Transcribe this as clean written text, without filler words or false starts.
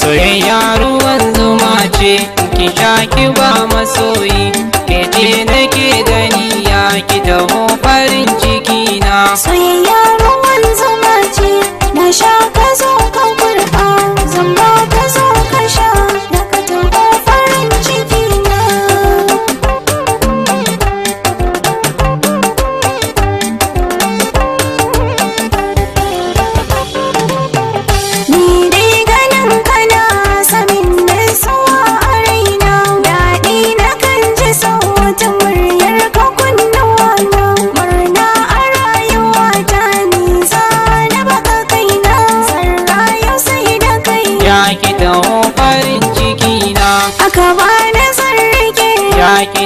soyayya ruwan zuma ce, ki sha ki ba masoyi, ke ce nake gani ya ki taho farin ciki na. Soyayya ruwan zuma ce, na sha ka zo ka kurɓa, zan ba ka zo ka sha, da ka taho farin ciki na. Ni dai ganin kana samin nutsuwa a raina, daɗi na kan ji sautin muryar ka kunnuwa na, murna a rayuwa ta nisa na baka kaina, zan rayu sai da kai. Ya ki taho farin ciki na, Aka bani zan rike, ya ki